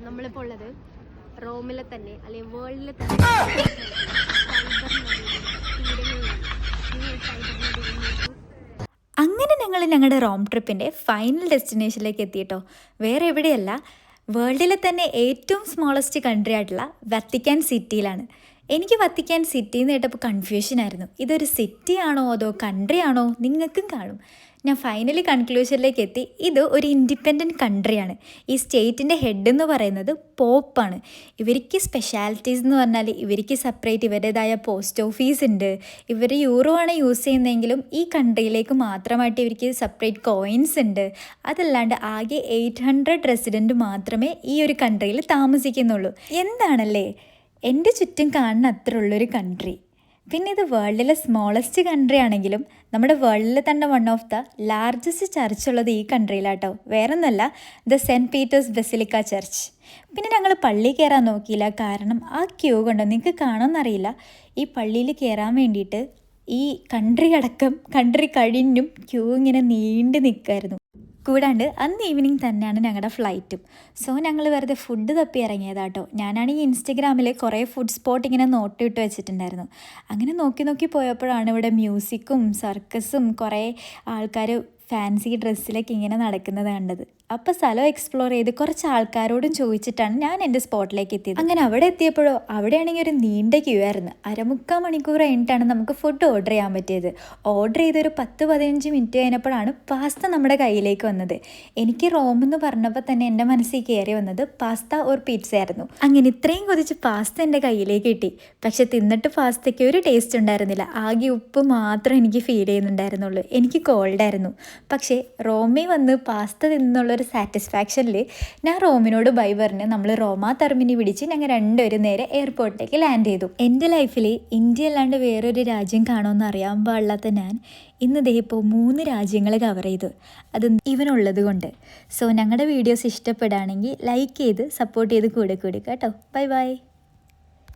നമ്മളിപ്പോൾ ഉള്ളത് റോമിലെ തന്നെ അല്ലെങ്കിൽ വേൾഡിലെ തന്നെ അങ്ങനെ ഞങ്ങളുടെ റോം ട്രിപ്പിൻ്റെ ഫൈനൽ ഡെസ്റ്റിനേഷനിലേക്ക് എത്തിയിട്ടോ. വേറെ എവിടെയല്ല, വേൾഡിലെ തന്നെ ഏറ്റവും സ്മോളസ്റ്റ് കൺട്രി ആയിട്ടുള്ള വത്തിക്കാൻ സിറ്റിയിലാണ്. എനിക്ക് വത്തിക്കാൻ സിറ്റി എന്ന് കേട്ടപ്പോൾ കൺഫ്യൂഷനായിരുന്നു. ഇതൊരു സിറ്റി ആണോ അതോ കൺട്രി ആണോ? നിങ്ങൾക്കും കാണും. ഞാൻ ഫൈനലി കൺക്ലൂഷനിലേക്ക് എത്തി. ഇത് ഒരു ഇൻഡിപെൻഡൻറ്റ് കൺട്രിയാണ്. ഈ സ്റ്റേറ്റിൻ്റെ ഹെഡ് എന്ന് പറയുന്നത് പോപ്പാണ്. ഇവർക്ക് സ്പെഷ്യാലിറ്റീസ് എന്ന് പറഞ്ഞാൽ ഇവർക്ക് സെപ്പറേറ്റ് ഇവരുടേതായ പോസ്റ്റ് ഓഫീസ് ഉണ്ട്. ഇവർ യൂറോ ആണ് യൂസ് ചെയ്യുന്നതെങ്കിലും ഈ കൺട്രിയിലേക്ക് മാത്രമായിട്ട് ഇവർക്ക് സെപ്പറേറ്റ് കോയിൻസ് ഉണ്ട്. അതല്ലാണ്ട് ആകെ 800 റെസിഡൻറ്റ് മാത്രമേ ഈ ഒരു കൺട്രിയിൽ താമസിക്കുന്നുള്ളൂ. എന്താണല്ലേ, എൻ്റെ ചുറ്റും കാണുന്ന അത്ര ഉള്ളൊരു കൺട്രി. പിന്നെ ഇത് വേൾഡിലെ സ്മോളസ്റ്റ് കൺട്രി ആണെങ്കിലും നമ്മുടെ വേൾഡിൽ തന്നെ one of the largest church ഉള്ളത് ഈ കൺട്രിയിലാട്ടോ. വേറൊന്നുമല്ല, the saint Peter's basilica church. പിന്നെ ഞങ്ങൾ പള്ളി കയറാൻ നോക്കിയില്ല, കാരണം ആ ക്യൂ കണ്ടോ, നിങ്ങൾക്ക് കാണുമെന്നറിയില്ല. ഈ പള്ളിയിൽ കയറാൻ വേണ്ടിയിട്ട് ഈ കൺട്രി കഴിഞ്ഞും ക്യൂ ഇങ്ങനെ നീണ്ടു നിൽക്കുമായിരുന്നു. കൂടാണ്ട് അന്ന് ഈവനിങ് തന്നെയാണ് ഞങ്ങളുടെ ഫ്ലൈറ്റും. സോ ഞങ്ങൾ വെറുതെ ഫുഡ് തപ്പി ഇറങ്ങിയതാട്ടോ. ഞാനാണെങ്കിൽ ഇൻസ്റ്റഗ്രാമിൽ കുറേ ഫുഡ് സ്പോട്ട് ഇങ്ങനെ നോട്ടിട്ട് വെച്ചിട്ടുണ്ടായിരുന്നു. അങ്ങനെ നോക്കി പോയപ്പോഴാണ് ഇവിടെ മ്യൂസിക്കും സർക്കസും കുറേ ആൾക്കാർ ഫാൻസി ഡ്രസ്സിലൊക്കെ ഇങ്ങനെ നടക്കുന്നത് കണ്ടത്. അപ്പോൾ സ്ഥലം എക്സ്പ്ലോർ ചെയ്ത് കുറച്ച് ആൾക്കാരോടും ചോദിച്ചിട്ടാണ് ഞാൻ എൻ്റെ സ്പോട്ടിലേക്ക് എത്തിയത്. അങ്ങനെ അവിടെ എത്തിയപ്പോഴോ അവിടെയാണെങ്കിൽ ഒരു നീണ്ട ക്യൂ ആയിരുന്നു. 1/4 മണിക്കൂർ കഴിഞ്ഞിട്ടാണ് നമുക്ക് ഫുഡ് ഓർഡർ ചെയ്യാൻ പറ്റിയത്. ഓർഡർ ചെയ്തൊരു 10-15 മിനിറ്റ് കഴിഞ്ഞപ്പോഴാണ് പാസ്ത നമ്മുടെ കയ്യിലേക്ക് വന്നത്. എനിക്ക് റോം എന്ന് പറഞ്ഞപ്പോൾ തന്നെ എൻ്റെ മനസ്സിൽ കയറി വന്നത് പാസ്ത ഓർ പിസ്സ ആയിരുന്നു. അങ്ങനെ ഇത്രയും കൊതിച്ച് പാസ്ത എൻ്റെ കയ്യിലേക്ക് കിട്ടി. പക്ഷെ തിന്നിട്ട് പാസ്തയ്ക്ക് ഒരു ടേസ്റ്റ് ഉണ്ടായിരുന്നില്ല. ആകെ ഉപ്പ് മാത്രം എനിക്ക് ഫീൽ ചെയ്യുന്നുണ്ടായിരുന്നുള്ളൂ. എനിക്ക് കോൾഡായിരുന്നു. പക്ഷേ റോമിൽ വന്ന് പാസ്ത തിന്നുള്ളൊരു സാറ്റിസ്ഫാക്ഷനിൽ ഞാൻ റോമിനോട് ബൈ പറഞ്ഞ് നമ്മൾ റോമ ടെർമിനി പിടിച്ച് ഞങ്ങൾ രണ്ടുപേരും നേരെ എയർപോർട്ടിലേക്ക് ലാൻഡ് ചെയ്തു. എൻ്റെ ലൈഫിൽ ഇന്ത്യ അല്ലാണ്ട് വേറൊരു രാജ്യം കാണുമെന്ന് അറിയാൻ പാടില്ലാത്ത ഞാൻ ഇന്ന് ദേ ഇപ്പോൾ 3 രാജ്യങ്ങൾ കവർ ചെയ്തു. അത് ഇവനുള്ളത് കൊണ്ട്. സോ ഞങ്ങളുടെ വീഡിയോസ് ഇഷ്ടപ്പെടുകയാണെങ്കിൽ ലൈക്ക് ചെയ്ത് സപ്പോർട്ട് ചെയ്ത് കൂടെ കേട്ടോ. ബൈ.